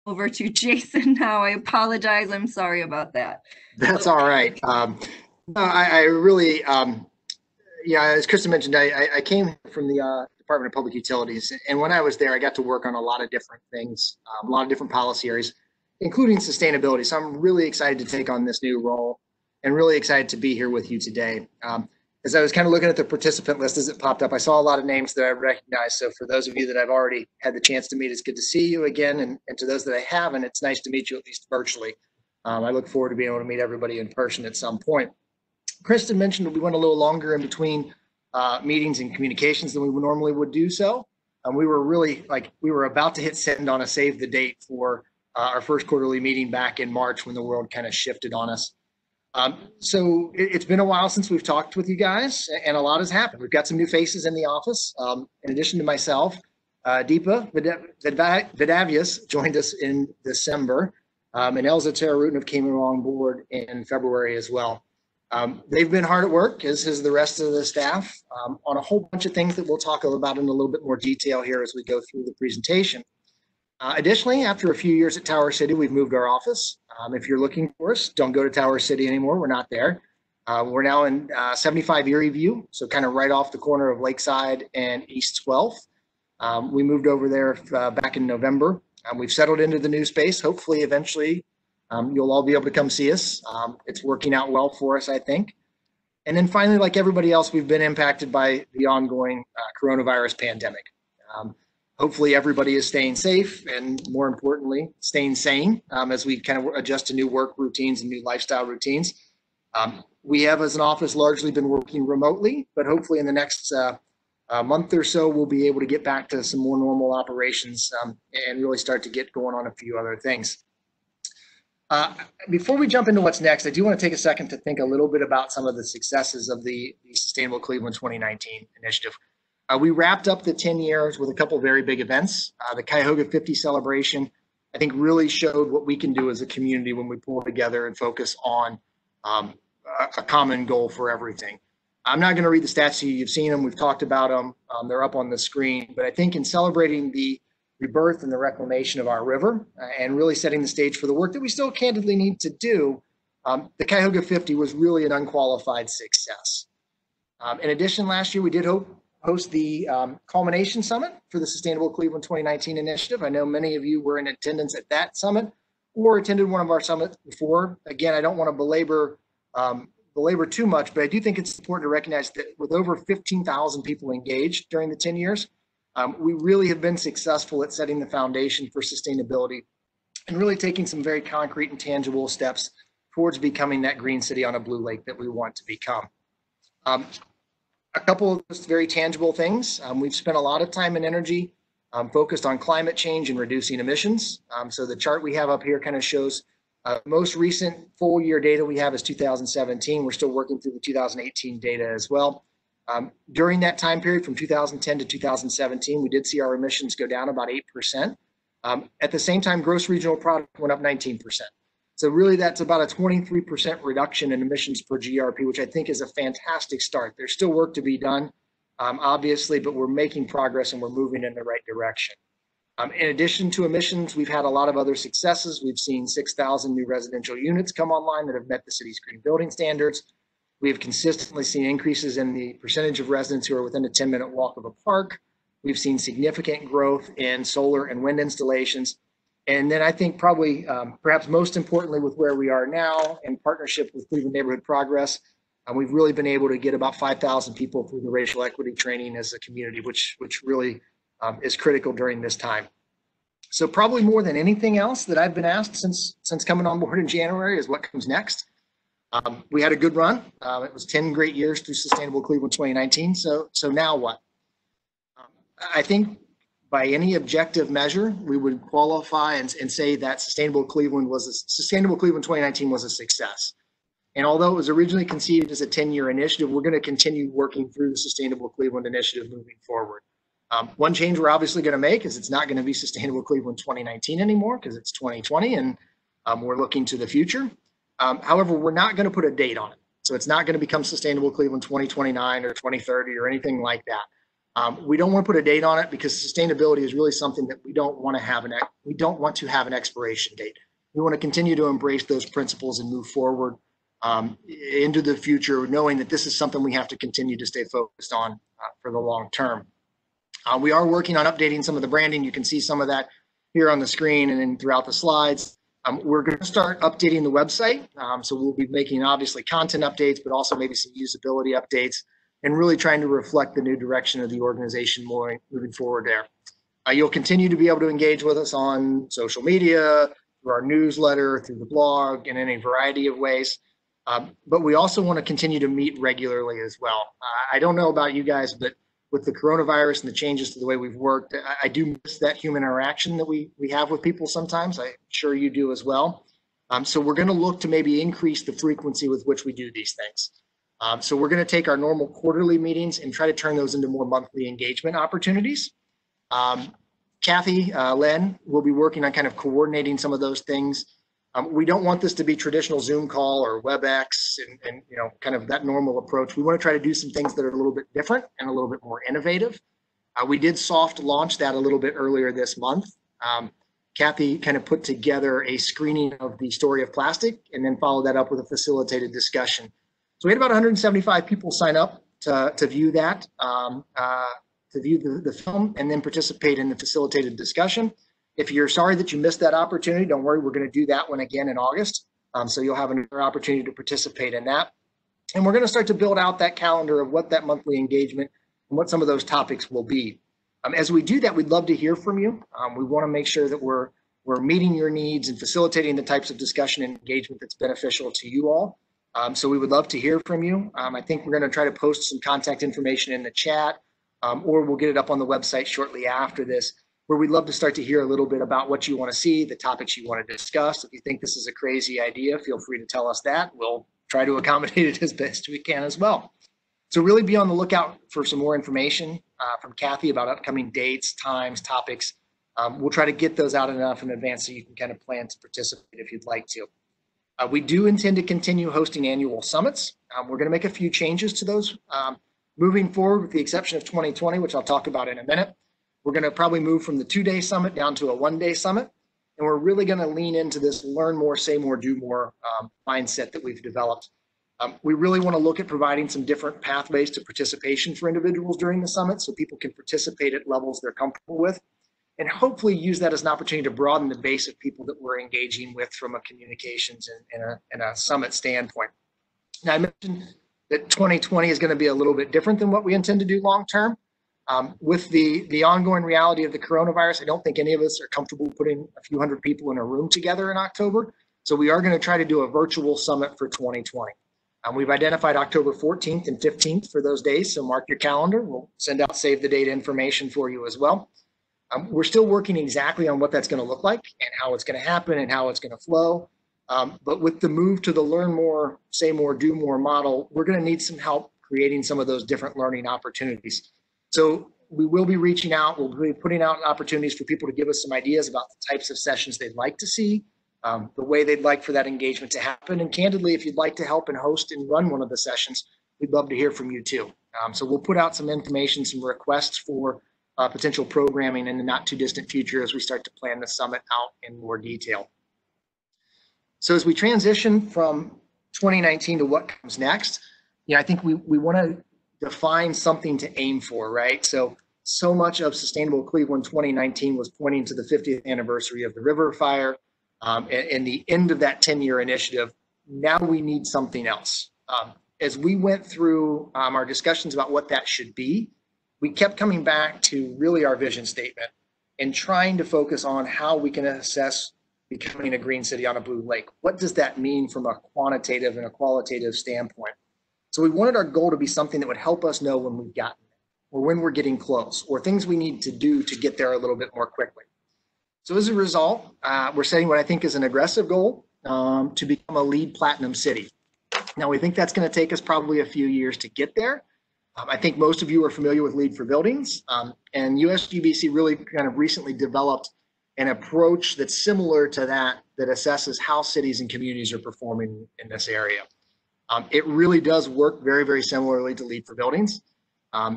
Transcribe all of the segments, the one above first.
over to Jason now. I apologize. I'm sorry about that. That's all right. No, I really, yeah, as Kristin mentioned, I came from the Department of Public Utilities, and when I was there, I got to work on a lot of different things, a lot of different policy areas, including sustainability. So I'm really excited to take on this new role, and really excited to be here with you today. As I was kind of looking at the participant list as it popped up, I saw a lot of names that I recognized. So for those of you that I've already had the chance to meet, it's good to see you again. And to those that I haven't, it's nice to meet you at least virtually. I look forward to being able to meet everybody in person at some point. Kristin mentioned we went a little longer in between meetings and communications than we normally would do so. We were really we were about to hit send on a save the date for our first quarterly meeting back in March when the world kind of shifted on us. So it's been a while since we've talked with you guys, and a lot has happened. We've got some new faces in the office. In addition to myself, Deepa Vidavias joined us in December, and Elza Tararutinov came on board in February as well. They've been hard at work, as has the rest of the staff, on a whole bunch of things that we'll talk about in a little bit more detail here as we go through the presentation. Additionally, after a few years at Tower City, we've moved our office. If you're looking for us, don't go to Tower City anymore. We're not there. We're now in 75 Erie View, so kind of right off the corner of Lakeside and East 12th. We moved over there back in November. We've settled into the new space. Hopefully, eventually, you'll all be able to come see us. It's working out well for us, I think. And then finally, like everybody else, we've been impacted by the ongoing coronavirus pandemic. Hopefully everybody is staying safe and, more importantly, staying sane as we kind of adjust to new work routines and new lifestyle routines. We have, as an office, largely been working remotely, but hopefully in the next month or so, we'll be able to get back to some more normal operations and really start to get going on a few other things. Before we jump into what's next, I do want to take a second to think a little bit about some of the successes of the Sustainable Cleveland 2019 initiative. We wrapped up the 10 years with a couple of very big events. The Cuyahoga 50 celebration, I think, really showed what we can do as a community when we pull together and focus on a common goal for everything. I'm not going to read the stats to you. You've seen them. We've talked about them. They're up on the screen. But I think in celebrating the rebirth and the reclamation of our river and really setting the stage for the work that we still candidly need to do, the Cuyahoga 50 was really an unqualified success. In addition, last year we did host the Culmination Summit for the Sustainable Cleveland 2019 initiative. I know many of you were in attendance at that summit or attended one of our summits before. Again, I don't want to belabor too much, but I do think it's important to recognize that with over 15,000 people engaged during the 10 years, we really have been successful at setting the foundation for sustainability and really taking some very concrete and tangible steps towards becoming that green city on a blue lake that we want to become. A couple of just very tangible things. We've spent a lot of time and energy focused on climate change and reducing emissions. So the chart we have up here kind of shows most recent full year data we have is 2017. We're still working through the 2018 data as well. During that time period from 2010 to 2017, we did see our emissions go down about 8%. At the same time, gross regional product went up 19%. So really that's about a 23% reduction in emissions per GRP, which I think is a fantastic start. There's still work to be done, obviously, but we're making progress and we're moving in the right direction. In addition to emissions, we've had a lot of other successes. We've seen 6,000 new residential units come online that have met the city's green building standards. We have consistently seen increases in the percentage of residents who are within a 10-minute walk of a park. We've seen significant growth in solar and wind installations. And then I think probably, perhaps most importantly, with where we are now in partnership with Cleveland Neighborhood Progress, we've really been able to get about 5,000 people through the racial equity training as a community, which really is critical during this time. So probably more than anything else that I've been asked since coming on board in January is what comes next. We had a good run. It was 10 great years through Sustainable Cleveland 2019. So now what? I think by any objective measure, we would qualify and say that Sustainable Cleveland 2019 was a success. And although it was originally conceived as a 10-year initiative, we're going to continue working through the Sustainable Cleveland initiative moving forward. One change we're obviously going to make is it's not going to be Sustainable Cleveland 2019 anymore because it's 2020 and we're looking to the future. However, we're not going to put a date on it. So it's not going to become Sustainable Cleveland 2029 or 2030 or anything like that. We don't want to put a date on it because sustainability is really something that we don't want to have an expiration date. We want to continue to embrace those principles and move forward into the future, knowing that this is something we have to continue to stay focused on for the long term. We are working on updating some of the branding. You can see some of that here on the screen and then throughout the slides. We're going to start updating the website. So we'll be making obviously content updates, but also maybe some usability updates, and really trying to reflect the new direction of the organization moving forward there. You'll continue to be able to engage with us on social media, through our newsletter, through the blog, in any variety of ways. But we also want to continue to meet regularly as well. I don't know about you guys, but with the coronavirus and the changes to the way we've worked, I do miss that human interaction that we have with people sometimes. I'm sure you do as well. So we're going to look to maybe increase the frequency with which we do these things. So we're going to take our normal quarterly meetings and try to turn those into more monthly engagement opportunities. Kathy, Len, will be working on kind of coordinating some of those things. We don't want this to be traditional Zoom call or WebEx and you know, kind of that normal approach. We want to try to do some things that are a little bit different and a little bit more innovative. We did soft launch that a little bit earlier this month. Kathy kind of put together a screening of the story of plastic and then followed that up with a facilitated discussion. So we had about 175 people sign up to view that, to view the film and then participate in the facilitated discussion. If you're sorry that you missed that opportunity, don't worry, we're going to do that one again in August. So you'll have another opportunity to participate in that. And we're going to start to build out that calendar of what that monthly engagement and what some of those topics will be. As we do that, we'd love to hear from you. We want to make sure that we're meeting your needs and facilitating the types of discussion and engagement that's beneficial to you all. So we would love to hear from you. I think we're going to try to post some contact information in the chat, or we'll get it up on the website shortly after this, where we'd love to start to hear a little bit about what you want to see, the topics you want to discuss. If you think this is a crazy idea, feel free to tell us that. We'll try to accommodate it as best we can as well. So really be on the lookout for some more information from Kathy about upcoming dates, times, topics. We'll try to get those out enough in advance so you can kind of plan to participate if you'd like to. We do intend to continue hosting annual summits. We're going to make a few changes to those moving forward, with the exception of 2020, which I'll talk about in a minute. We're going to probably move from the 2-day summit down to a 1-day summit. And we're really going to lean into this learn more, say more, do more mindset that we've developed. We really want to look at providing some different pathways to participation for individuals during the summit so people can participate at levels they're comfortable with, and hopefully use that as an opportunity to broaden the base of people that we're engaging with from a communications and a summit standpoint. Now, I mentioned that 2020 is going to be a little bit different than what we intend to do long term. With the ongoing reality of the coronavirus, I don't think any of us are comfortable putting a few hundred people in a room together in October. So we are going to try to do a virtual summit for 2020. We've identified October 14th and 15th for those days, so mark your calendar. We'll send out save the date information for you as well. We're still working exactly on what that's going to look like and how it's going to happen and how it's going to flow. But with the move to the learn more, say more, do more model, we're going to need some help creating some of those different learning opportunities. So we will be reaching out. We'll be putting out opportunities for people to give us some ideas about the types of sessions they'd like to see, the way they'd like for that engagement to happen. And candidly, if you'd like to help and host and run one of the sessions, we'd love to hear from you too. So we'll put out some information, some requests for potential programming in the not too distant future as we start to plan the summit out in more detail. So as we transition from 2019 to what comes next, I think we want to define something to aim for, right? So much of Sustainable Cleveland 2019 was pointing to the 50th anniversary of the river fire and the end of that 10-year initiative. Now we need something else. As we went through our discussions about what that should be, we kept coming back to really our vision statement and trying to focus on how we can assess becoming a green city on a blue lake. What does that mean from a quantitative and a qualitative standpoint? So we wanted our goal to be something that would help us know when we've gotten there, or when we're getting close, or things we need to do to get there a little bit more quickly. So as a result, we're setting what I think is an aggressive goal to become a LEED Platinum city. Now, we think that's going to take us probably a few years to get there. I think most of you are familiar with LEED for Buildings, and USGBC really kind of recently developed an approach that's similar to that assesses how cities and communities are performing in this area. It really does work very, very similarly to LEED for Buildings.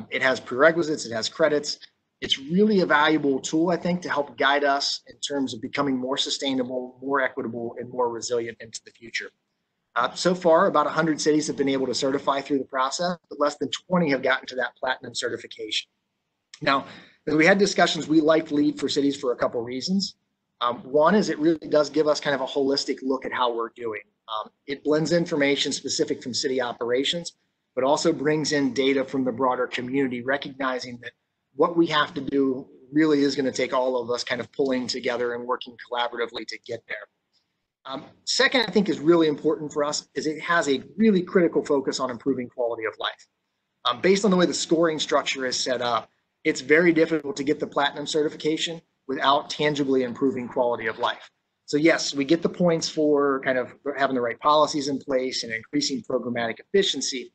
It has prerequisites, it has credits. It's really a valuable tool, I think, to help guide us in terms of becoming more sustainable, more equitable, and more resilient into the future. So far, about 100 cities have been able to certify through the process, but less than 20 have gotten to that platinum certification. Now, as we had discussions, we liked LEED for Cities for a couple of reasons. One is it really does give us kind of a holistic look at how we're doing. It blends information specific from city operations, but also brings in data from the broader community, recognizing that what we have to do really is going to take all of us kind of pulling together and working collaboratively to get there. Second, I think is really important for us is it has a really critical focus on improving quality of life. Based on the way the scoring structure is set up, it's very difficult to get the platinum certification without tangibly improving quality of life. So yes, we get the points for kind of having the right policies in place and increasing programmatic efficiency.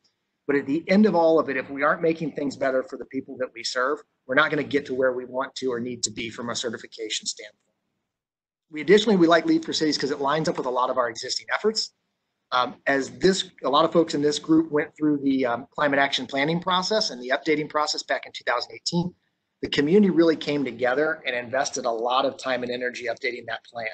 But at the end of all of it, if we aren't making things better for the people that we serve, we're not going to get to where we want to or need to be from a certification standpoint. We like LEED for Cities because it lines up with a lot of our existing efforts. A lot of folks in this group went through the climate action planning process and the updating process back in 2018. The community really came together and invested a lot of time and energy updating that plan.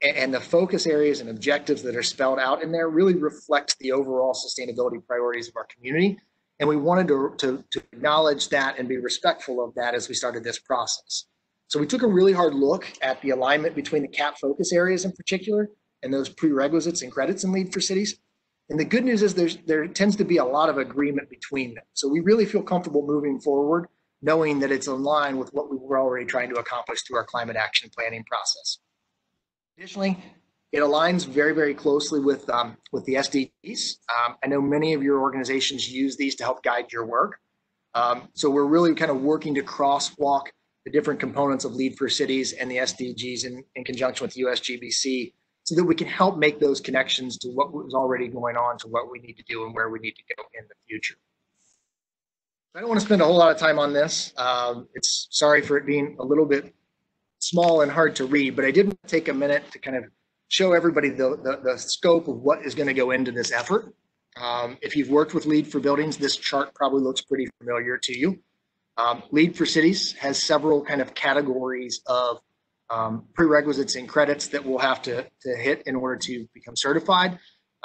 And the focus areas and objectives that are spelled out in there really reflect the overall sustainability priorities of our community. And we wanted to acknowledge that and be respectful of that as we started this process. So we took a really hard look at the alignment between the CAP focus areas in particular and those prerequisites and credits in LEED for Cities. And the good news is there tends to be a lot of agreement between them. So we really feel comfortable moving forward, knowing that it's in line with what we were already trying to accomplish through our climate action planning process. Additionally, it aligns very, very closely with the SDGs. I know many of your organizations use these to help guide your work. So we're really kind of working to crosswalk the different components of LEED for Cities and the SDGs in conjunction with USGBC so that we can help make those connections to what was already going on to what we need to do and where we need to go in the future. I don't want to spend a whole lot of time on this. It's sorry for it being a little bit small and hard to read, but I did take a minute to kind of show everybody the scope of what is going to go into this effort. If you've worked with LEED for Buildings, this chart probably looks pretty familiar to you. LEED for Cities has several kind of categories of prerequisites and credits that we'll have to hit in order to become certified.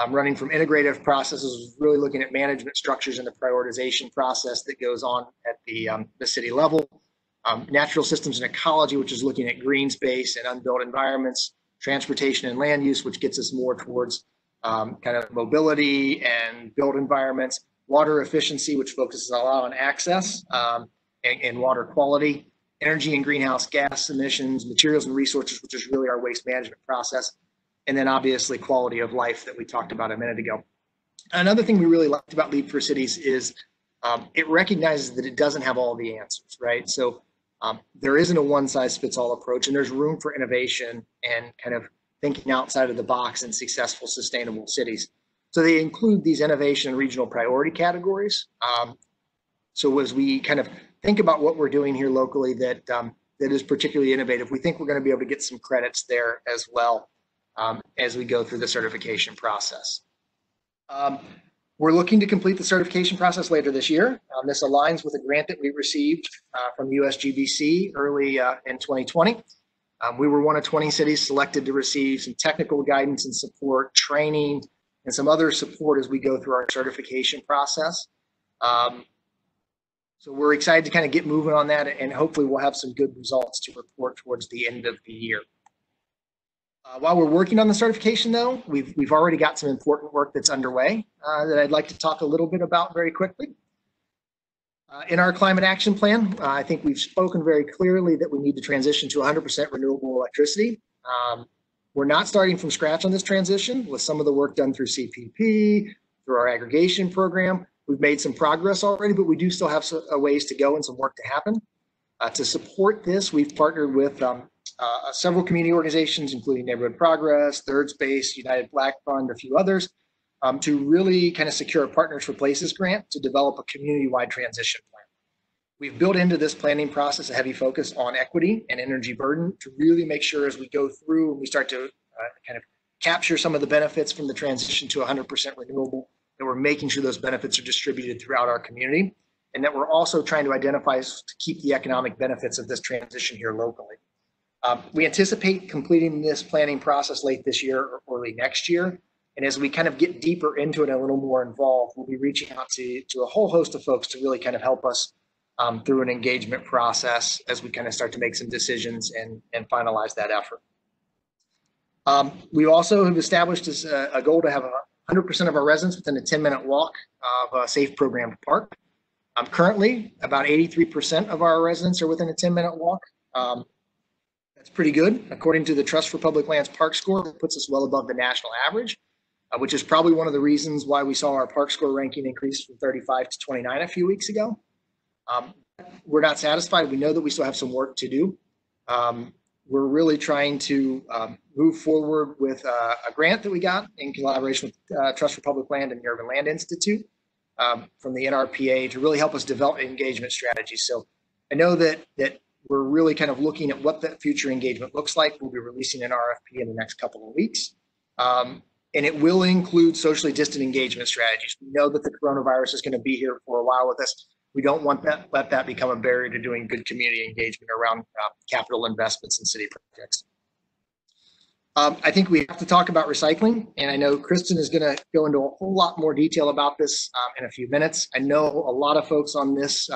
Running from integrative processes, really looking at management structures and the prioritization process that goes on at the city level. Natural systems and ecology, which is looking at green space and unbuilt environments, transportation and land use, which gets us more towards kind of mobility and built environments, water efficiency, which focuses a lot on access and water quality, energy and greenhouse gas emissions, materials and resources, which is really our waste management process, and then obviously quality of life that we talked about a minute ago. Another thing we really liked about LEED for Cities is it recognizes that it doesn't have all the answers, right? So there isn't a one-size-fits-all approach, and there's room for innovation and kind of thinking outside of the box in successful, sustainable cities. So they include these innovation and regional priority categories. So as we kind of think about what we're doing here locally that is particularly innovative, we think we're going to be able to get some credits there as well as we go through the certification process. We're looking to complete the certification process later this year. This aligns with a grant that we received from USGBC early in 2020. We were one of 20 cities selected to receive some technical guidance and support, training, and some other support as we go through our certification process. So we're excited to kind of get moving on that, and hopefully we'll have some good results to report towards the end of the year. While we're working on the certification, though, we've already got some important work that's underway that I'd like to talk a little bit about very quickly. In our climate action plan, I think we've spoken very clearly that we need to transition to 100% renewable electricity. We're not starting from scratch on this transition. With some of the work done through CPP, through our aggregation program, we've made some progress already, but we do still have a ways to go and some work to happen. To support this, we've partnered with several community organizations, including Neighborhood Progress, Third Space, United Black Fund, a few others, to really kind of secure a Partners for Places grant to develop a community-wide transition plan. We've built into this planning process a heavy focus on equity and energy burden to really make sure as we go through and we start to kind of capture some of the benefits from the transition to 100% renewable, that we're making sure those benefits are distributed throughout our community. and that we're also trying to identify to keep the economic benefits of this transition here locally. We anticipate completing this planning process late this year or early next year. And as we kind of get deeper into it and a little more involved, we'll be reaching out to a whole host of folks to really kind of help us through an engagement process as we kind of start to make some decisions and finalize that effort. We also have established as a goal to have 100% of our residents within a 10-minute walk of a safe programmed park. Currently, about 83% of our residents are within a 10-minute walk. That's pretty good. According to the Trust for Public Lands Park Score, that puts us well above the national average, which is probably one of the reasons why we saw our park score ranking increase from 35 to 29 a few weeks ago. We're not satisfied. We know that we still have some work to do. We're really trying to move forward with a grant that we got in collaboration with Trust for Public Land and the Urban Land Institute from the NRPA to really help us develop engagement strategies. So I know that we're really kind of looking at what that future engagement looks like. We'll be releasing an RFP in the next couple of weeks. And it will include socially distant engagement strategies. We know that the coronavirus is going to be here for a while with us. We don't want that, let that become a barrier to doing good community engagement around capital investments in city projects. I think we have to talk about recycling, and I know Kristin is going to go into a whole lot more detail about this in a few minutes. I know a lot of folks on this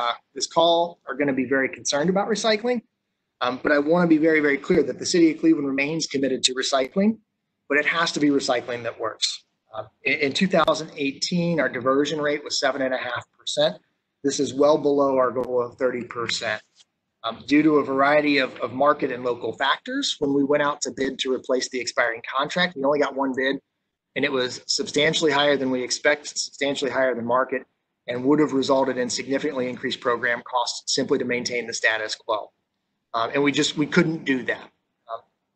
call are going to be very concerned about recycling, but I want to be very, very clear that the city of Cleveland remains committed to recycling, but it has to be recycling that works. In 2018, our diversion rate was 7.5%. This is well below our goal of 30%. Due to a variety of market and local factors, when we went out to bid to replace the expiring contract, we only got one bid, and it was substantially higher than we expected, substantially higher than market, and would have resulted in significantly increased program costs simply to maintain the status quo. And we couldn't do that.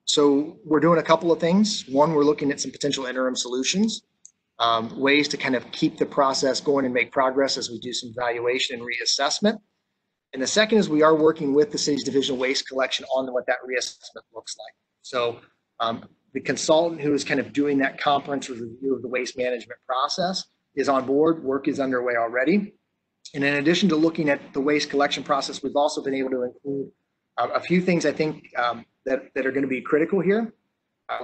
So we're doing a couple of things. One, we're looking at some potential interim solutions, ways to kind of keep the process going and make progress as we do some evaluation and reassessment. And the second is we are working with the city's Division of Waste Collection on what that reassessment looks like. So the consultant who is kind of doing that comprehensive review of the waste management process is on board. Work is underway already. And in addition to looking at the waste collection process, we've also been able to include a few things I think that are going to be critical here.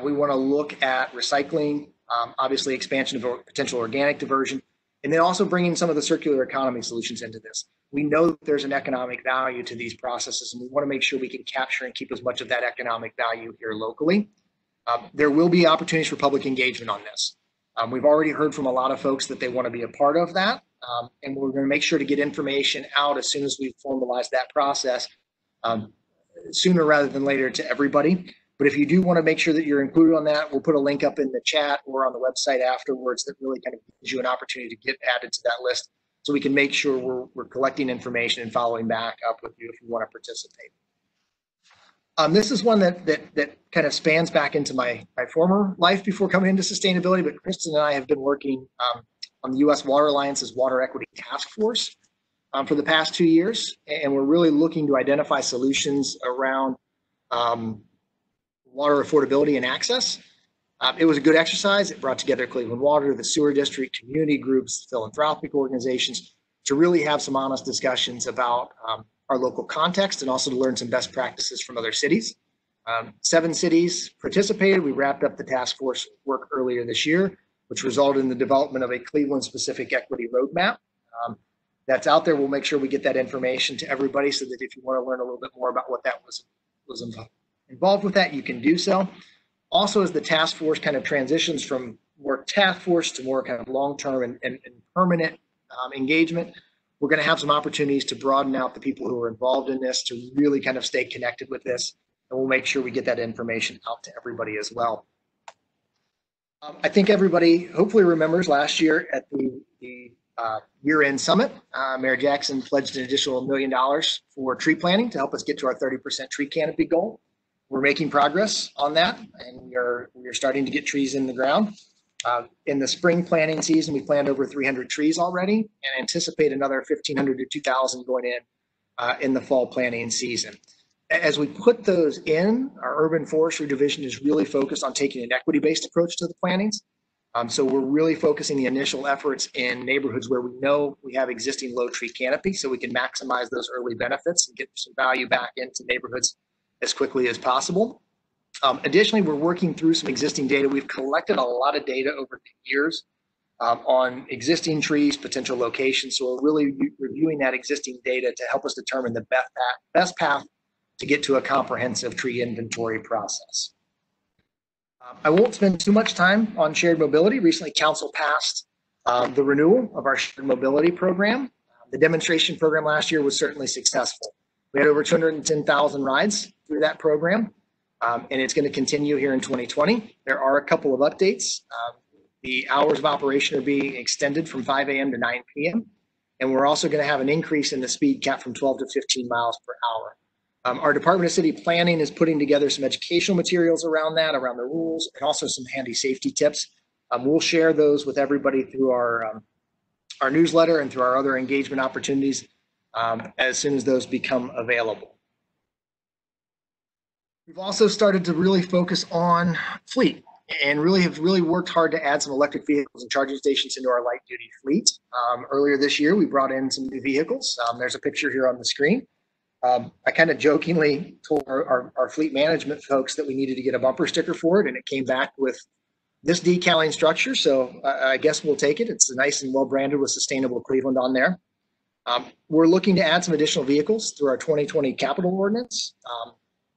We want to look at recycling, obviously expansion of potential organic diversion, and then also bringing some of the circular economy solutions into this. We know that there's an economic value to these processes, and we want to make sure we can capture and keep as much of that economic value here locally. There will be opportunities for public engagement on this. We've already heard from a lot of folks that they want to be a part of that, and we're going to make sure to get information out as soon as we formalize that process, sooner rather than later to everybody. But if you do want to make sure that you're included on that, we'll put a link up in the chat or on the website afterwards that really kind of gives you an opportunity to get added to that list, so we can make sure we're collecting information and following back up with you if you want to participate. This is one that kind of spans back into my former life before coming into sustainability, but Kristin and I have been working on the U.S. Water Alliance's Water Equity Task Force for the past 2 years, and we're really looking to identify solutions around water affordability and access. It was a good exercise. It brought together Cleveland Water, the sewer district, community groups, philanthropic organizations to really have some honest discussions about our local context and also to learn some best practices from other cities. 7 cities participated. We wrapped up the task force work earlier this year, which resulted in the development of a Cleveland-specific equity roadmap that's out there. We'll make sure we get that information to everybody so that if you want to learn a little bit more about what that was involved with that, you can do so. Also, as the task force kind of transitions from more task force to more kind of long-term and permanent engagement, we're going to have some opportunities to broaden out the people who are involved in this to really kind of stay connected with this. And we'll make sure we get that information out to everybody as well. I think everybody hopefully remembers last year at the year-end summit, Mayor Jackson pledged an additional $1 million for tree planting to help us get to our 30% tree canopy goal. We're making progress on that, and we are starting to get trees in the ground. In the spring planting season, we planted over 300 trees already and anticipate another 1,500 to 2,000 going in the fall planting season. As we put those in, our urban forestry division is really focused on taking an equity-based approach to the plantings. So we're really focusing the initial efforts in neighborhoods where we know we have existing low tree canopy, so we can maximize those early benefits and get some value back into neighborhoods as quickly as possible. Additionally, we're working through some existing data. We've collected a lot of data over the years on existing trees, potential locations. So we're really reviewing that existing data to help us determine the best path to get to a comprehensive tree inventory process. I won't spend too much time on shared mobility. Recently, Council passed the renewal of our shared mobility program. The demonstration program last year was certainly successful. We had over 210,000 rides through that program, and it's going to continue here in 2020. There are a couple of updates. The hours of operation are being extended from 5 a.m. to 9 p.m., and we're also going to have an increase in the speed cap from 12 to 15 miles per hour. Our Department of City Planning is putting together some educational materials around that, around the rules, and also some handy safety tips. We'll share those with everybody through our newsletter and through our other engagement opportunities as soon as those become available. We've also started to really focus on fleet and have really worked hard to add some electric vehicles and charging stations into our light duty fleet. Earlier this year, we brought in some new vehicles. There's a picture here on the screen. I kind of jokingly told our fleet management folks that we needed to get a bumper sticker for it, and it came back with this decaling structure. So I guess we'll take it. It's nice and well branded with Sustainable Cleveland on there. We're looking to add some additional vehicles through our 2020 capital ordinance.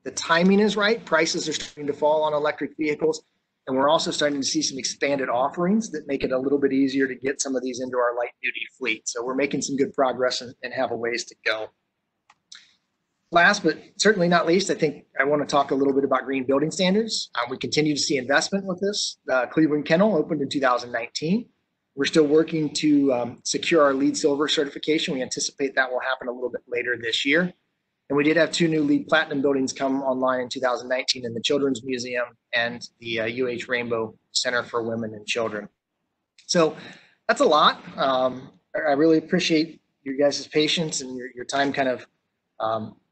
The timing is right. Prices are starting to fall on electric vehicles. And we're also starting to see some expanded offerings that make it a little bit easier to get some of these into our light duty fleet. So we're making some good progress and have a ways to go. Last, but certainly not least, I think I want to talk a little bit about green building standards. We continue to see investment with this. Cleveland Kennel opened in 2019. We're still working to secure our LEED Silver certification. We anticipate that will happen a little bit later this year. And we did have 2 new LEED Platinum buildings come online in 2019 in the Children's Museum and the UH Rainbow Center for Women and Children. So that's a lot. I really appreciate your guys' patience and your time kind of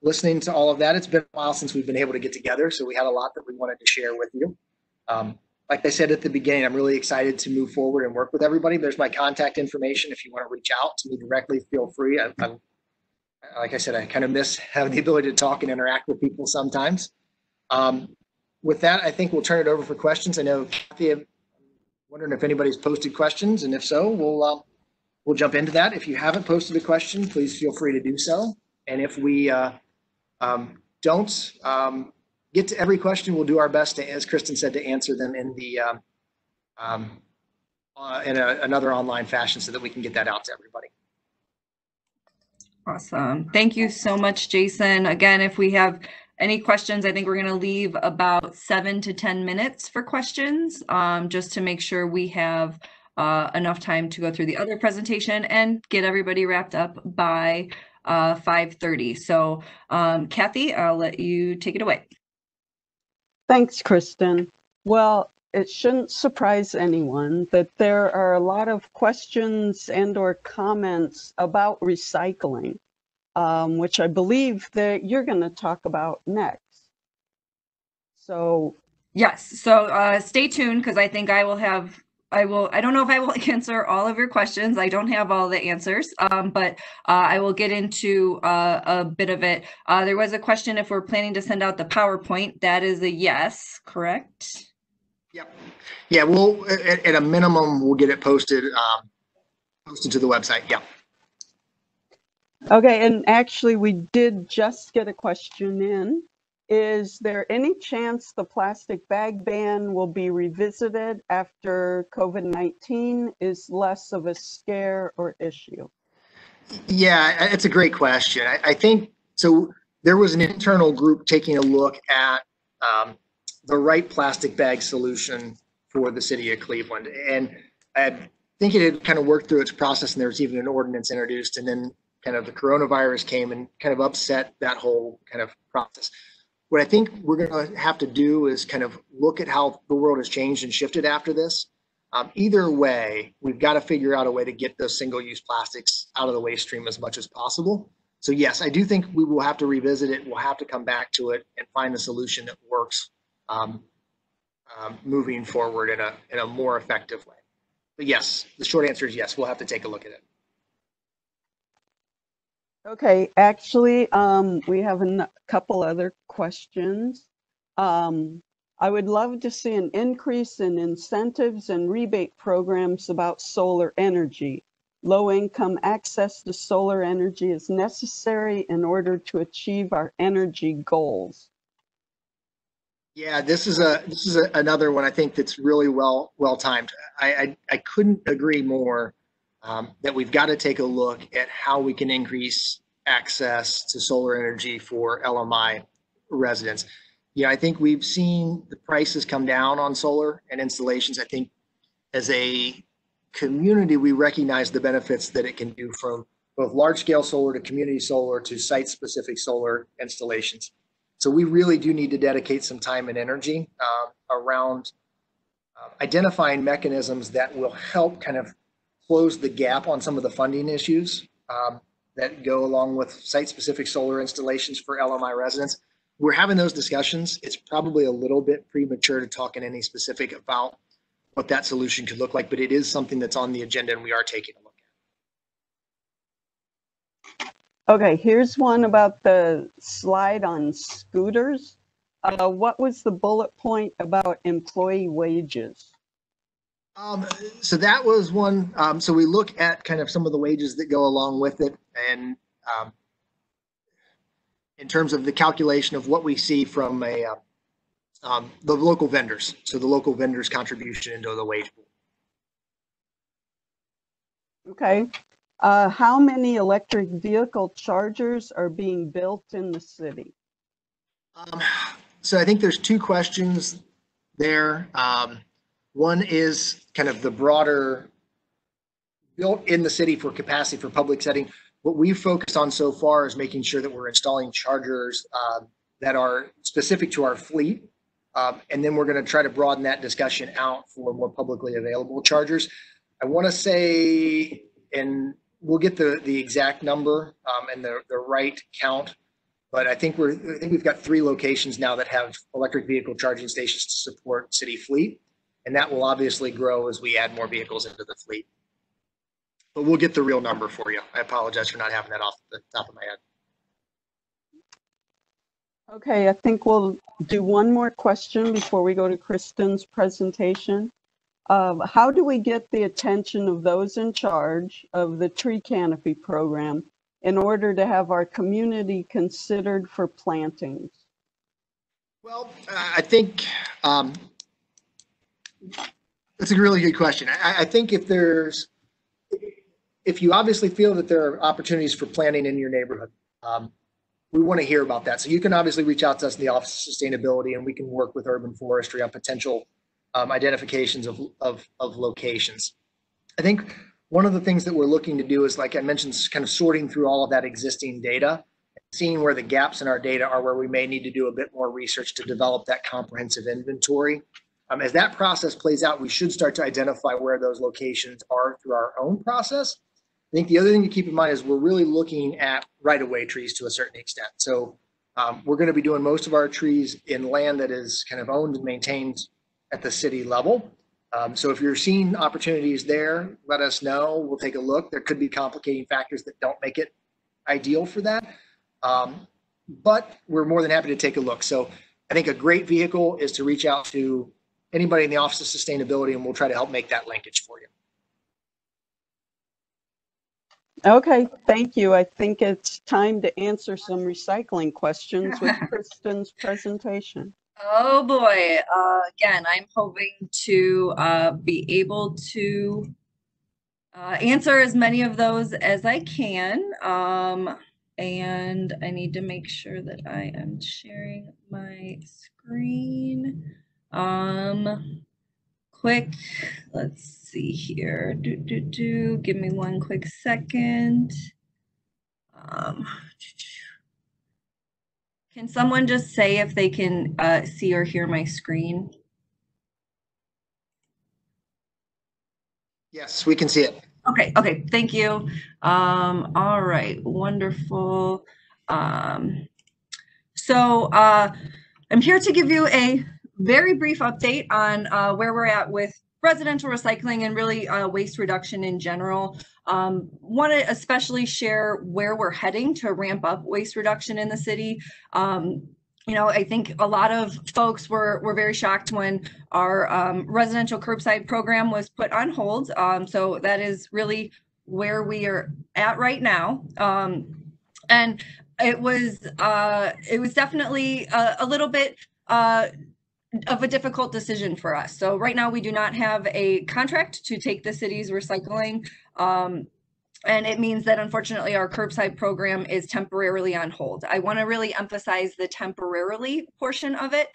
listening to all of that. It's been a while since we've been able to get together, so we had a lot that we wanted to share with you. Like I said at the beginning, I'm really excited to move forward and work with everybody. There's my contact information. If you want to reach out to me directly, feel free. Like I said, I kind of miss having the ability to talk and interact with people sometimes. With that, I think we'll turn it over for questions. I know Kathy, I'm wondering if anybody's posted questions, and if so, we'll jump into that. If you haven't posted a question, please feel free to do so. And if we don't get to every question, we'll do our best to, as Kristin said, to answer them in the another online fashion so that we can get that out to everybody. Awesome. Thank you so much, Jason. Again, if we have any questions, I think we're going to leave about 7 to 10 minutes for questions, just to make sure we have enough time to go through the other presentation and get everybody wrapped up by 5:30. So Kathy, I'll let you take it away. Thanks, Kristin. Well, it shouldn't surprise anyone that there are a lot of questions and or comments about recycling, which I believe that you're going to talk about next. So yes, so stay tuned, because I think I don't know if I will answer all of your questions. I don't have all the answers, but I will get into a bit of it. There was a question if we're planning to send out the PowerPoint. That is a yes, correct? Yep. Yeah, we'll at a minimum we'll get it posted to the website. Yeah. Okay, and actually we did just get a question in. Is there any chance the plastic bag ban will be revisited after COVID-19 is less of a scare or issue? Yeah, it's a great question. I think so. There was an internal group taking a look at the right plastic bag solution for the city of Cleveland. And I think it had kind of worked through its process, and there was even an ordinance introduced, and then kind of the coronavirus came and kind of upset that whole kind of process. What I think we're going to have to do is kind of look at how the world has changed and shifted after this. Either way, we've got to figure out a way to get those single-use plastics out of the waste stream as much as possible. So yes, I do think we will have to revisit it. We'll have to come back to it and find a solution that works moving forward in a more effective way. But yes, the short answer is yes, we'll have to take a look at it. Okay, actually, we have a couple other questions. I would love to see an increase in incentives and rebate programs about solar energy. Low-income access to solar energy is necessary in order to achieve our energy goals. Yeah, this is another one I think that's really well timed. I couldn't agree more that we've got to take a look at how we can increase access to solar energy for LMI residents. Yeah, I think we've seen the prices come down on solar and installations. I think as a community, we recognize the benefits that it can do, from both large scale solar to community solar to site specific solar installations. So we really do need to dedicate some time and energy around identifying mechanisms that will help kind of close the gap on some of the funding issues that go along with site-specific solar installations for LMI residents. We're having those discussions. It's probably a little bit premature to talk in any specific about what that solution could look like, but it is something that's on the agenda and we are taking a look at. Okay, here's one about the slide on scooters. What was the bullet point about employee wages? So that was one. So we look at kind of some of the wages that go along with it, and in terms of the calculation of what we see from the local vendors. So the local vendors' contribution into the wage pool. Okay. How many electric vehicle chargers are being built in the city? So I think there's two questions there. One is kind of the broader built in the city for capacity for public setting. What we've focused on so far is making sure that we're installing chargers that are specific to our fleet. And then we're going to try to broaden that discussion out for more publicly available chargers. I want to say, and we'll get the exact number and the right count, but I think we've got 3 locations now that have electric vehicle charging stations to support city fleet. And that will obviously grow as we add more vehicles into the fleet. But we'll get the real number for you. I apologize for not having that off the top of my head. Okay, I think we'll do one more question before we go to Kristin's presentation. How do we get the attention of those in charge of the tree canopy program in order to have our community considered for plantings? Well, I think that's a really good question. I think if you obviously feel that there are opportunities for planting in your neighborhood, we want to hear about that. So you can obviously reach out to us in the Office of Sustainability, and we can work with Urban Forestry on potential identifications of locations. I think one of the things that we're looking to do is, like I mentioned, kind of sorting through all of that existing data, seeing where the gaps in our data are, where we may need to do a bit more research to develop that comprehensive inventory. As that process plays out, we should start to identify where those locations are through our own process. I think the other thing to keep in mind is we're really looking at right-of-way trees to a certain extent. So we're going to be doing most of our trees in land that is kind of owned and maintained at the city level. So if you're seeing opportunities there, let us know. We'll take a look. There could be complicating factors that don't make it ideal for that. But we're more than happy to take a look. So I think a great vehicle is to reach out to anybody in the Office of Sustainability, and we'll try to help make that linkage for you. Okay, thank you. I think it's time to answer some recycling questions with Kristin's presentation. Oh boy. Again, I'm hoping to be able to answer as many of those as I can. And I need to make sure that I am sharing my screen. Quick, let's see here. Give me one quick second. Can someone just say if they can see or hear my screen? Yes, we can see it. Okay, thank you. All right, wonderful. So I'm here to give you a very brief update on where we're at with residential recycling and really waste reduction in general. Want to especially share where we're heading to ramp up waste reduction in the city. I think a lot of folks were very shocked when our residential curbside program was put on hold. So that is really where we are at right now. And it was definitely a little bit of a difficult decision for us. So right now we do not have a contract to take the city's recycling. And it means that unfortunately our curbside program is temporarily on hold. I want to really emphasize the temporarily portion of it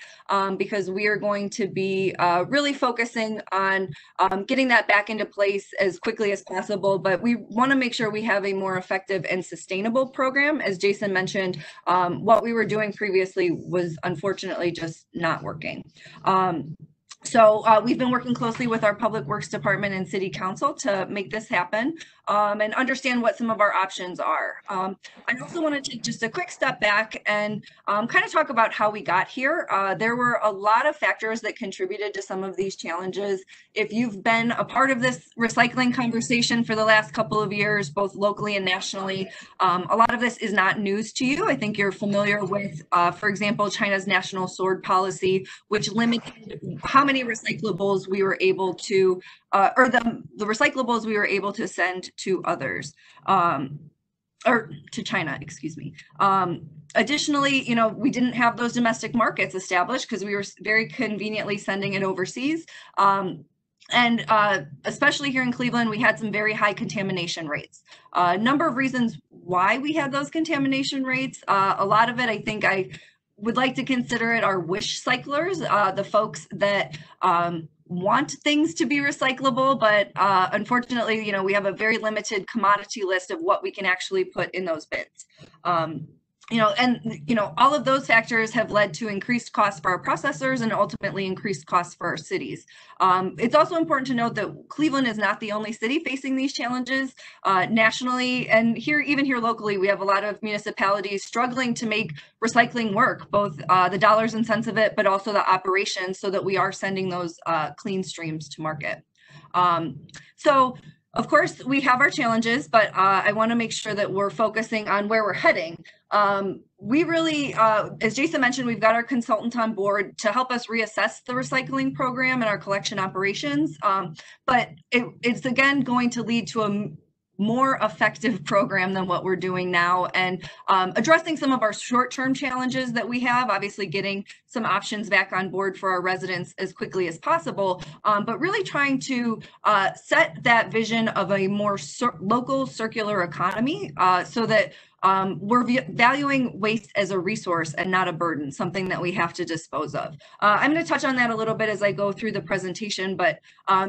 because we are going to be really focusing on getting that back into place as quickly as possible. But we want to make sure we have a more effective and sustainable program. As Jason mentioned, what we were doing previously was unfortunately just not working. So we've been working closely with our Public Works Department and City Council to make this happen and understand what some of our options are. I also want to take just a quick step back and kind of talk about how we got here. There were a lot of factors that contributed to some of these challenges. If you've been a part of this recycling conversation for the last couple of years, both locally and nationally, a lot of this is not news to you. I think you're familiar with, for example, China's national sword policy, which limited how many recyclables we were able to, or the recyclables we were able to send to others, or to China, excuse me. Additionally, we didn't have those domestic markets established because we were very conveniently sending it overseas. And especially here in Cleveland, we had some very high contamination rates. A number of reasons why we had those contamination rates. A lot of it, I think I would like to consider it our wish cyclers, the folks that want things to be recyclable, but unfortunately, we have a very limited commodity list of what we can actually put in those bins. All of those factors have led to increased costs for our processors and ultimately increased costs for our cities. It's also important to note that Cleveland is not the only city facing these challenges nationally, and even here locally, we have a lot of municipalities struggling to make recycling work, both the dollars and cents of it, but also the operations, so that we are sending those clean streams to market. Of course, we have our challenges, but I want to make sure that we're focusing on where we're heading. We really, as Jason mentioned, we've got our consultant on board to help us reassess the recycling program and our collection operations. But it's again going to lead to a more effective program than what we're doing now, and addressing some of our short-term challenges that we have, obviously getting some options back on board for our residents as quickly as possible, but really trying to set that vision of a more local circular economy so that we're valuing waste as a resource and not a burden, something that we have to dispose of. I'm going to touch on that a little bit as I go through the presentation, but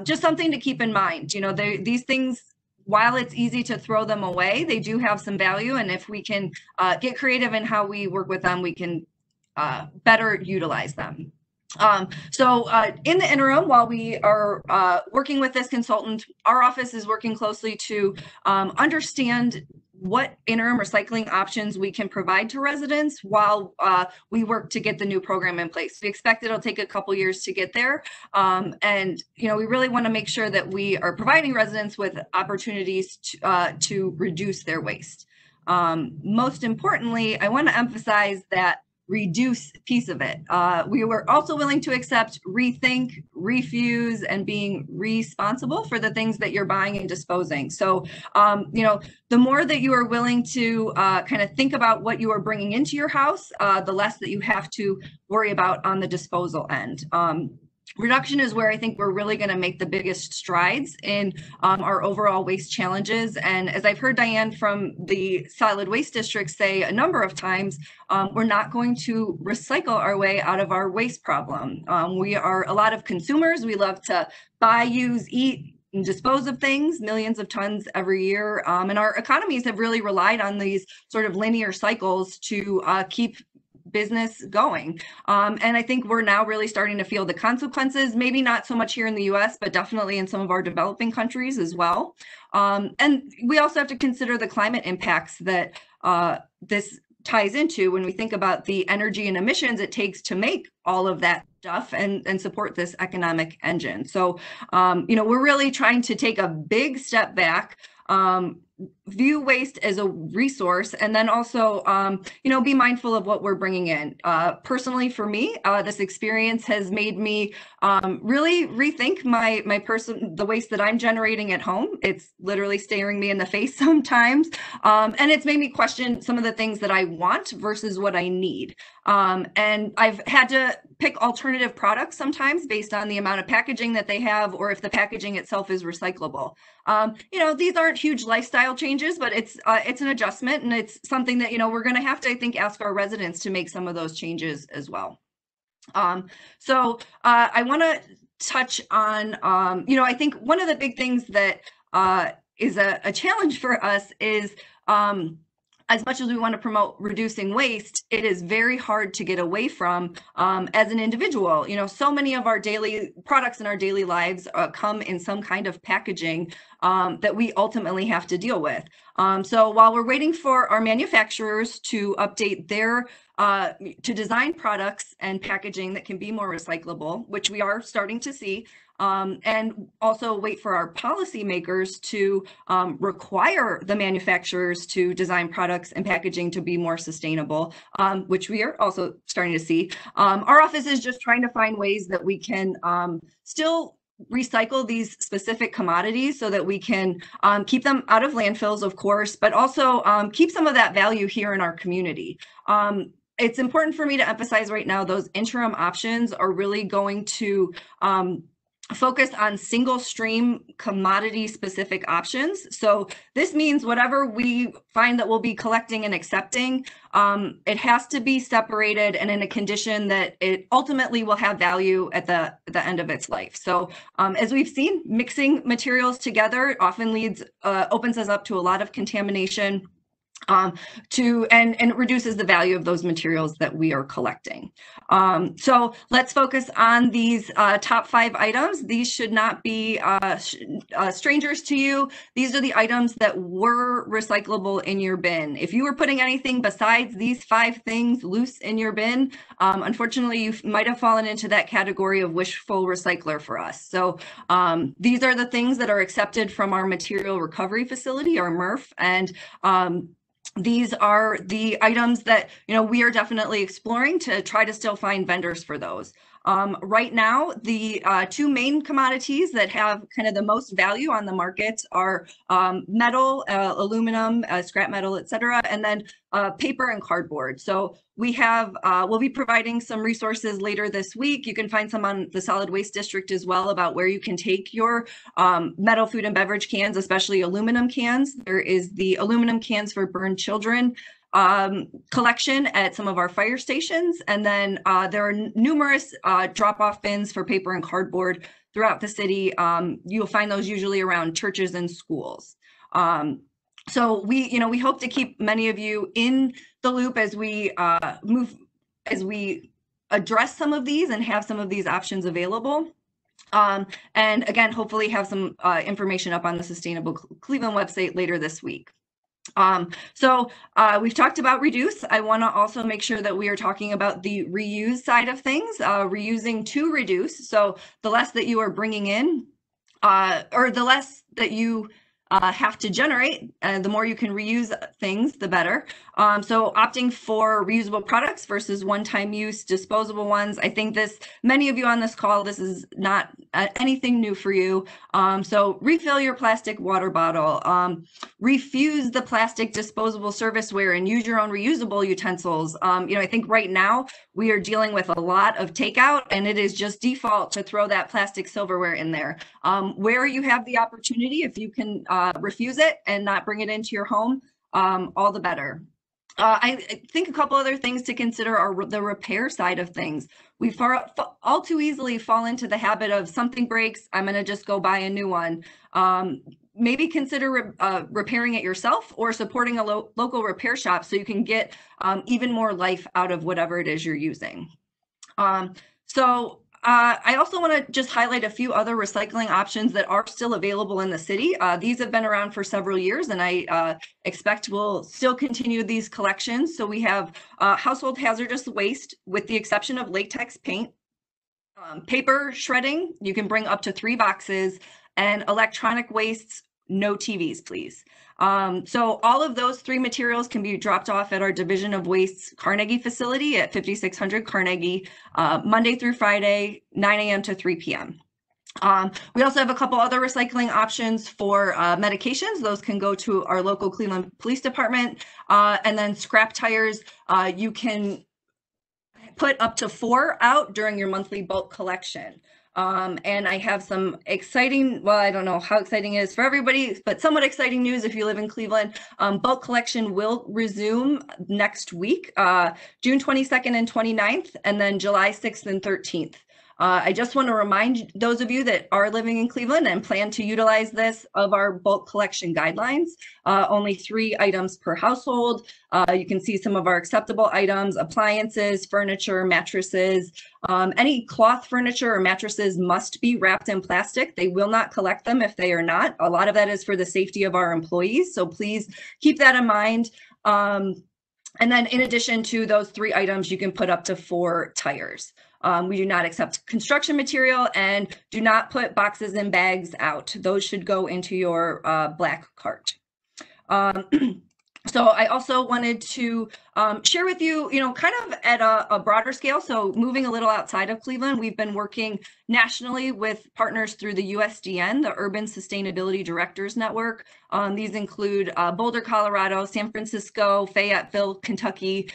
just something to keep in mind. These things, while it's easy to throw them away, they do have some value. And if we can get creative in how we work with them, we can better utilize them. So in the interim, while we are working with this consultant, our office is working closely to understand what interim recycling options we can provide to residents while we work to get the new program in place. We expect it'll take a couple years to get there. And we really want to make sure that we are providing residents with opportunities to reduce their waste. Most importantly, I want to emphasize that reduce piece of it. We were also willing to accept rethink, refuse, and being responsible for the things that you're buying and disposing. So, the more that you are willing to kind of think about what you are bringing into your house, the less that you have to worry about on the disposal end. Reduction is where I think we're really going to make the biggest strides in our overall waste challenges. And as I've heard Diane from the solid waste district say a number of times, we're not going to recycle our way out of our waste problem. We are a lot of consumers. We love to buy, use, eat, and dispose of things, millions of tons every year. And our economies have really relied on these sort of linear cycles to keep business going. And I think we're now really starting to feel the consequences, maybe not so much here in the US, but definitely in some of our developing countries as well. And we also have to consider the climate impacts that this ties into when we think about the energy and emissions it takes to make all of that stuff and support this economic engine. So, we're really trying to take a big step back, view waste as a resource, and then also, be mindful of what we're bringing in. Personally, for me, this experience has made me really rethink the waste that I'm generating at home. It's literally staring me in the face sometimes, and it's made me question some of the things that I want versus what I need. And I've had to pick alternative products sometimes based on the amount of packaging that they have, or if the packaging itself is recyclable. These aren't huge lifestyle changes, but it's an adjustment, and it's something that, we're going to have to, I think, ask our residents to make some of those changes as well. So I want to touch on, I think one of the big things that is a challenge for us is, as much as we want to promote reducing waste, it is very hard to get away from as an individual. So many of our daily products in our daily lives come in some kind of packaging that we ultimately have to deal with. So while we're waiting for our manufacturers to update to design products and packaging that can be more recyclable, which we are starting to see, and also wait for our policymakers to require the manufacturers to design products and packaging to be more sustainable, which we are also starting to see. Our office is just trying to find ways that we can still recycle these specific commodities so that we can keep them out of landfills, of course, but also keep some of that value here in our community. It's important for me to emphasize right now, those interim options are really going to focus on single stream commodity specific options. So this means whatever we find that we'll be collecting and accepting, it has to be separated and in a condition that it ultimately will have value at the end of its life. So as we've seen, mixing materials together often opens us up to a lot of contamination, and it reduces the value of those materials that we are collecting. So let's focus on these top 5 items. These should not be strangers to you. These are the items that were recyclable in your bin. If you were putting anything besides these 5 things loose in your bin, unfortunately, you might have fallen into that category of wishful recycler for us. So these are the things that are accepted from our material recovery facility, our MRF, and these are the items that, we are definitely exploring to try to still find vendors for those. Right now, the 2 main commodities that have kind of the most value on the market are metal, aluminum, scrap metal, etc., and then paper and cardboard. So we'll be providing some resources later this week. You can find some on the Solid Waste District as well about where you can take your metal food and beverage cans, especially aluminum cans. There is the aluminum cans for burned children collection at some of our fire stations. And then there are numerous drop-off bins for paper and cardboard throughout the city. You'll find those usually around churches and schools. So we hope to keep many of you in the loop as we address some of these and have some of these options available. And again, hopefully have some information up on the Sustainable Cleveland website later this week. So we've talked about reduce. I want to also make sure that we are talking about the reuse side of things, reusing to reduce. So the less that you are bringing in, or the less that you have to generate, the more you can reuse things, the better. So opting for reusable products versus one-time use disposable ones. I think many of you on this call, this is not anything new for you. So refill your plastic water bottle, refuse the plastic disposable serviceware and use your own reusable utensils. I think right now we are dealing with a lot of takeout, and it is just default to throw that plastic silverware in there. Where you have the opportunity, if you can refuse it and not bring it into your home, all the better. I think a couple other things to consider are the repair side of things. We all too easily fall into the habit of something breaks, I'm going to just go buy a new one. Maybe consider repairing it yourself or supporting a local repair shop so you can get even more life out of whatever it is you're using. I also want to just highlight a few other recycling options that are still available in the city. These have been around for several years, and I expect we'll still continue these collections. So we have household hazardous waste, with the exception of latex paint. Paper shredding, you can bring up to 3 boxes, and electronic wastes, no TVs, please. So all of those 3 materials can be dropped off at our Division of Wastes Carnegie facility at 5600 Carnegie, Monday through Friday, 9 a.m. to 3 p.m. We also have a couple other recycling options for medications. Those can go to our local Cleveland Police Department. And then scrap tires, you can put up to 4 out during your monthly bulk collection. And I have some exciting, well, I don't know how exciting it is for everybody, but somewhat exciting news if you live in Cleveland. Bulk collection will resume next week, June 22nd and 29th, and then July 6th and 13th. I just want to remind those of you that are living in Cleveland and plan to utilize this of our bulk collection guidelines. Only 3 items per household. You can see some of our acceptable items: appliances, furniture, mattresses. Any cloth furniture or mattresses must be wrapped in plastic. They will not collect them if they are not. A lot of that is for the safety of our employees, so please keep that in mind. And then in addition to those 3 items, you can put up to 4 tires. We do not accept construction material and do not put boxes and bags out. Those should go into your black cart. So I also wanted to share with you, kind of at a broader scale. So moving a little outside of Cleveland, we've been working nationally with partners through the USDN, the Urban Sustainability Directors Network. These include Boulder, Colorado, San Francisco, Fayetteville, Kentucky.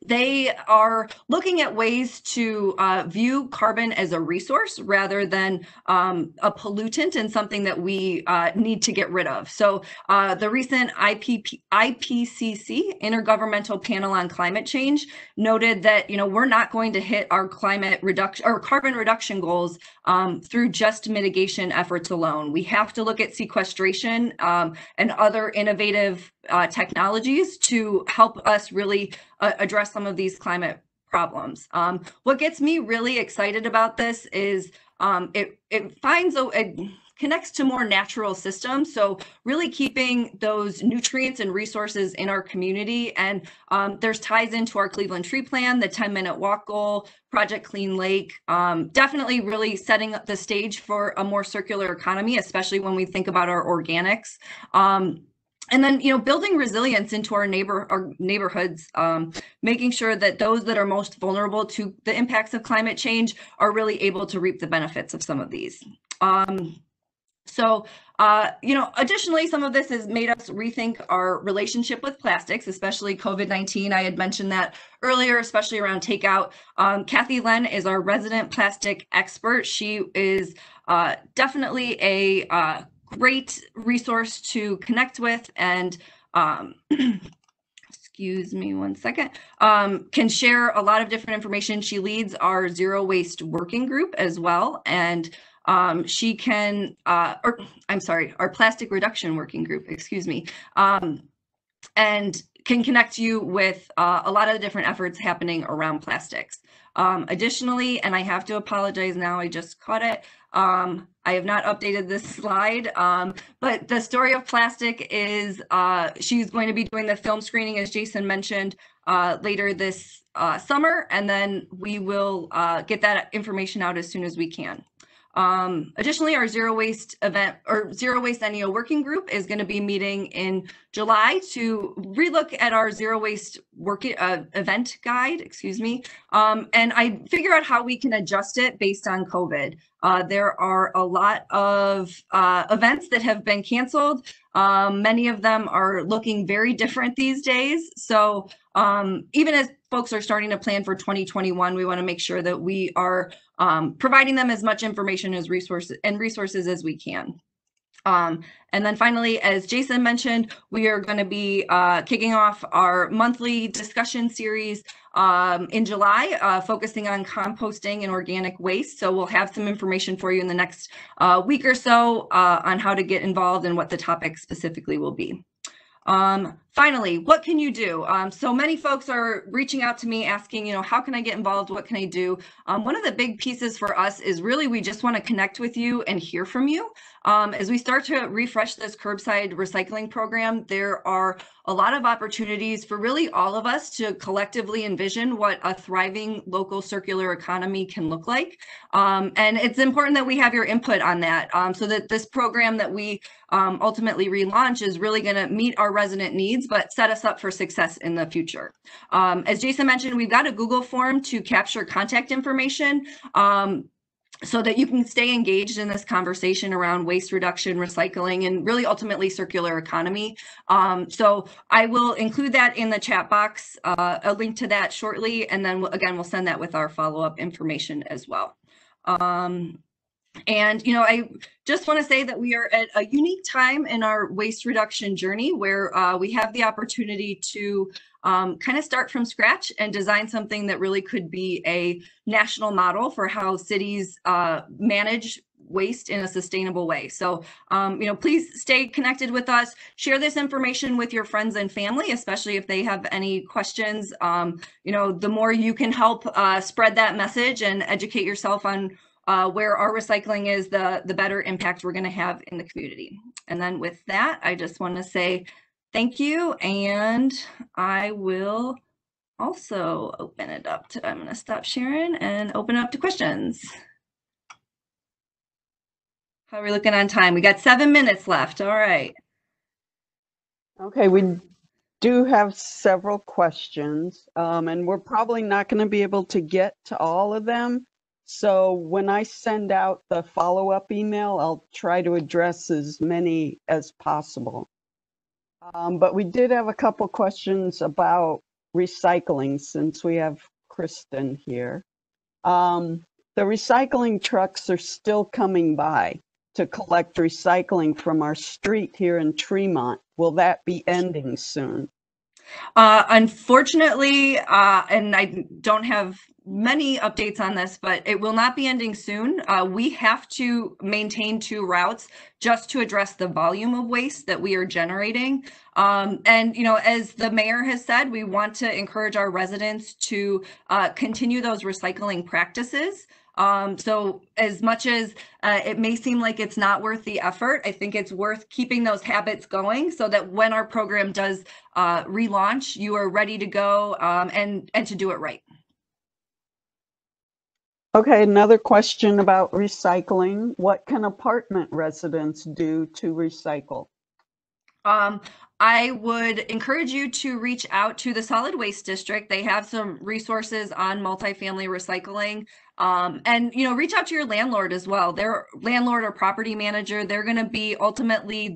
They are looking at ways to view carbon as a resource rather than a pollutant and something that we need to get rid of. So the recent IPCC, Intergovernmental Panel on Climate Change, noted that we're not going to hit our climate reduction or carbon reduction goals through just mitigation efforts alone. We have to look at sequestration and other innovative technologies to help us really address some of these climate problems. What gets me really excited about this is it connects to more natural systems. So really keeping those nutrients and resources in our community. And there's ties into our Cleveland Tree Plan, the 10-minute walk goal, Project Clean Lake, definitely really setting up the stage for a more circular economy, especially when we think about our organics. And then, building resilience into our neighborhoods, making sure that those that are most vulnerable to the impacts of climate change are really able to reap the benefits of some of these. Additionally, some of this has made us rethink our relationship with plastics, especially COVID-19. I had mentioned that earlier, especially around takeout. Kathy Len is our resident plastic expert. She is definitely a great resource to connect with, and excuse me one second, can share a lot of different information. She leads our zero waste working group as well, and she can, our plastic reduction working group, excuse me, and can connect you with a lot of the different efforts happening around plastics. Additionally, and I have to apologize now, I just caught it. I have not updated this slide, but the story of plastic is she's going to be doing the film screening, as Jason mentioned, later this summer, and then we will get that information out as soon as we can. Additionally, our zero waste event or zero waste NEO working group is going to be meeting in July to relook at our zero waste event guide, excuse me, and I figure out how we can adjust it based on COVID. There are a lot of events that have been canceled. Many of them are looking very different these days. So even as folks are starting to plan for 2021, we want to make sure that we are providing them as much information as resources as we can. And then finally, as Jason mentioned, we are going to be kicking off our monthly discussion series in July, focusing on composting and organic waste. So we'll have some information for you in the next week or so on how to get involved and what the topic specifically will be. finally, what can you do? So many folks are reaching out to me asking, how can I get involved? What can I do? One of the big pieces for us is really we just want to connect with you and hear from you. As we start to refresh this curbside recycling program, there are a lot of opportunities for really all of us to collectively envision what a thriving local circular economy can look like. And it's important that we have your input on that, so that this program that we ultimately relaunch is really going to meet our resident needs, but set us up for success in the future. As Jason mentioned, we've got a Google form to capture contact information, so that you can stay engaged in this conversation around waste reduction, recycling, and really ultimately circular economy. So I will include that in the chat box, a link to that shortly, and then again, we'll send that with our follow-up information as well. And, I just want to say that we are at a unique time in our waste reduction journey where we have the opportunity to kind of start from scratch and design something that really could be a national model for how cities manage waste in a sustainable way. So, please stay connected with us, share this information with your friends and family, especially if they have any questions. The more you can help spread that message and educate yourself on where our recycling is, the better impact we're going to have in the community. And then with that, I just want to say thank you, and I will also open it up to, I'm going to stop sharing and open up to questions. How are we looking on time? We got 7 minutes left. All right. Okay, we do have several questions, and we're probably not going to be able to get to all of them. So when I send out the follow-up email, I'll try to address as many as possible. But we did have a couple questions about recycling since we have Kristin here. The recycling trucks are still coming by to collect recycling from our street here in Tremont. Will that be ending soon? Unfortunately, and I don't have many updates on this, but it will not be ending soon. We have to maintain 2 routes just to address the volume of waste that we are generating. And, as the mayor has said, we want to encourage our residents to continue those recycling practices. So as much as it may seem like it's not worth the effort, I think it's worth keeping those habits going so that when our program does relaunch, you are ready to go and to do it right. Okay, another question about recycling. What can apartment residents do to recycle? I would encourage you to reach out to the Solid Waste District. They have some resources on multifamily recycling. And reach out to your landlord as well. Their landlord or property manager, they're going to be ultimately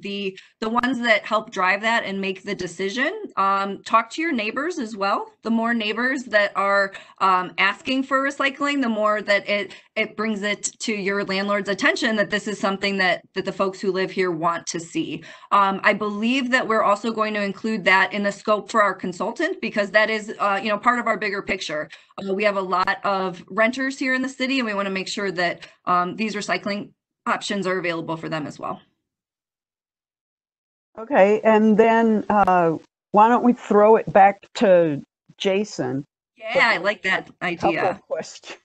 the ones that help drive that and make the decision. Talk to your neighbors as well. The more neighbors that are asking for recycling, the more that it brings it to your landlord's attention that this is something that the folks who live here want to see. I believe that we're also going to include that in the scope for our consultant, because that is part of our bigger picture. We have a lot of renters here in the city, and we want to make sure that these recycling options are available for them as well. Okay, and then why don't we throw it back to Jason? Yeah, I like that idea. Couple questions.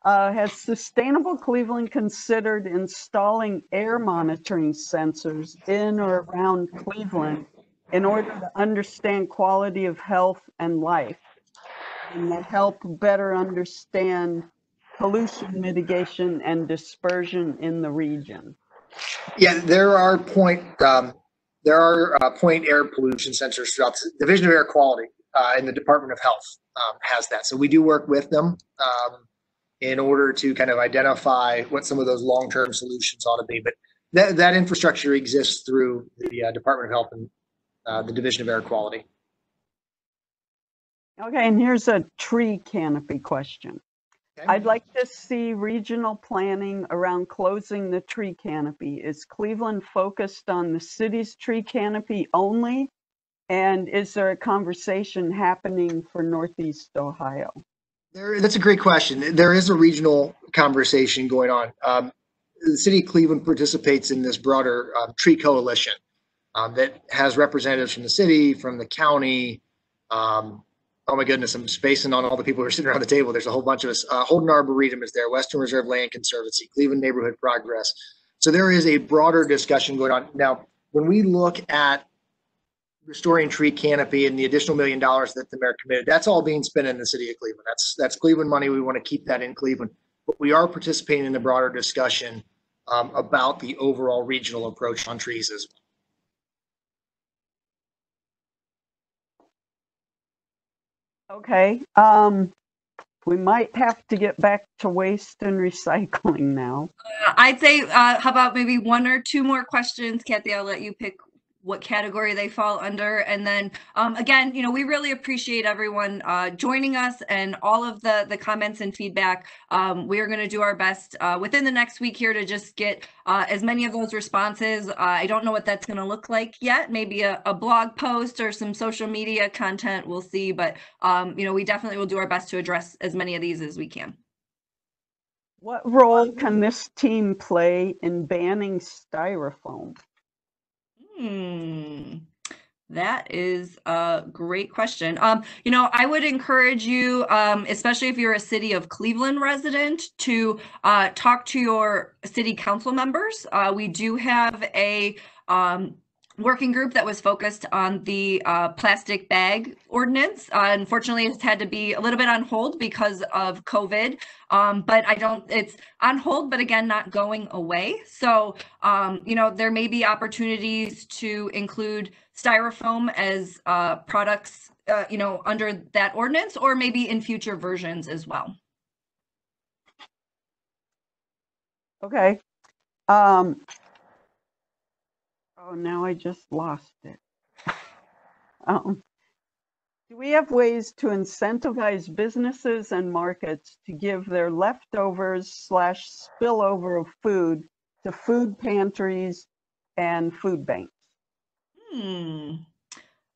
Has Sustainable Cleveland considered installing air monitoring sensors in or around Cleveland in order to understand quality of health and life, and that help better understand pollution mitigation and dispersion in the region? Yeah, there are point air pollution sensors throughout the Division of Air Quality and the Department of Health has that. So we do work with them in order to kind of identify what some of those long-term solutions ought to be. But that infrastructure exists through the Department of Health and the Division of Air Quality. Okay, and here's a tree canopy question. Okay. I'd like to see regional planning around closing the tree canopy. Is Cleveland focused on the city's tree canopy only? And is there a conversation happening for Northeast Ohio? That's a great question. There is a regional conversation going on. The city of Cleveland participates in this broader tree coalition. that has representatives from the city, from the county. Oh my goodness, I'm spacing on all the people who are sitting around the table. There's a whole bunch of us. Holden Arboretum is there, Western Reserve Land Conservancy, Cleveland Neighborhood Progress. So there is a broader discussion going on. Now, when we look at restoring tree canopy and the additional $1 million that the mayor committed, that's all being spent in the city of Cleveland. That's Cleveland money. We want to keep that in Cleveland. But we are participating in the broader discussion about the overall regional approach on trees as well. Okay. We might have to get back to waste and recycling now. I'd say, how about maybe 1 or 2 more questions? Kathy, I'll let you pick what category they fall under. And then again, you know, we really appreciate everyone joining us and all of the comments and feedback. We are going to do our best within the next week here to just get as many of those responses. I don't know what that's going to look like yet. Maybe a blog post or some social media content, we'll see. But, you know, we definitely will do our best to address as many of these as we can. What role can this team play in banning styrofoam? That is a great question. You know, I would encourage you, especially if you're a City of Cleveland resident, to talk to your city council members. We do have a working group that was focused on the plastic bag ordinance. Unfortunately, it's had to be a little bit on hold because of COVID. But it's on hold, but again, not going away. So, you know, there may be opportunities to include styrofoam as products, you know, under that ordinance, or maybe in future versions as well. Okay. Oh, now I just lost it. Do we have ways to incentivize businesses and markets to give their leftovers / spillover of food to food pantries and food banks?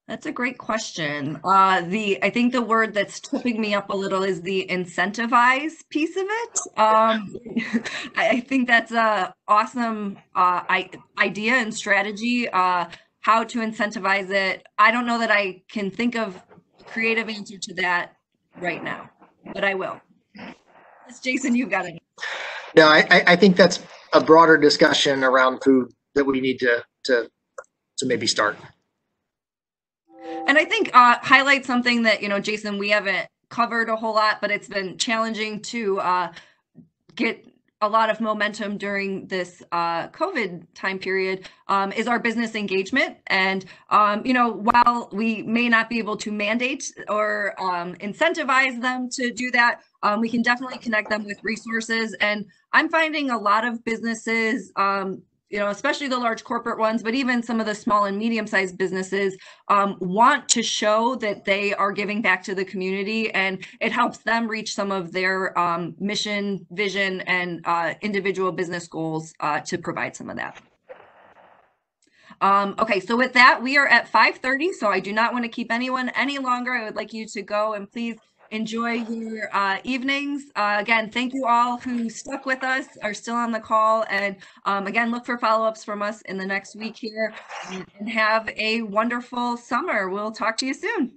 That's a great question. I think the word that's tripping me up a little is the incentivize piece of it. I think that's a awesome idea and strategy. How to incentivize it. I don't know that I can think of a creative answer to that right now, but I will. Yes, Jason, you've got it. Yeah, I think that's a broader discussion around food that we need to maybe start. And I think highlight something that, you know, Jason, we haven't covered a whole lot, but it's been challenging to get a lot of momentum during this COVID time period is our business engagement. And, you know, while we may not be able to mandate or incentivize them to do that, we can definitely connect them with resources. And I'm finding a lot of businesses, you know, especially the large corporate ones, but even some of the small and medium-sized businesses want to show that they are giving back to the community, and it helps them reach some of their mission, vision, and individual business goals to provide some of that. Okay, so with that, we are at 5:30, so I do not want to keep anyone any longer. I would like you to go and please enjoy your evenings. Again, thank you all who stuck with us, are still on the call. And again, look for follow-ups from us in the next week here, and have a wonderful summer. We'll talk to you soon.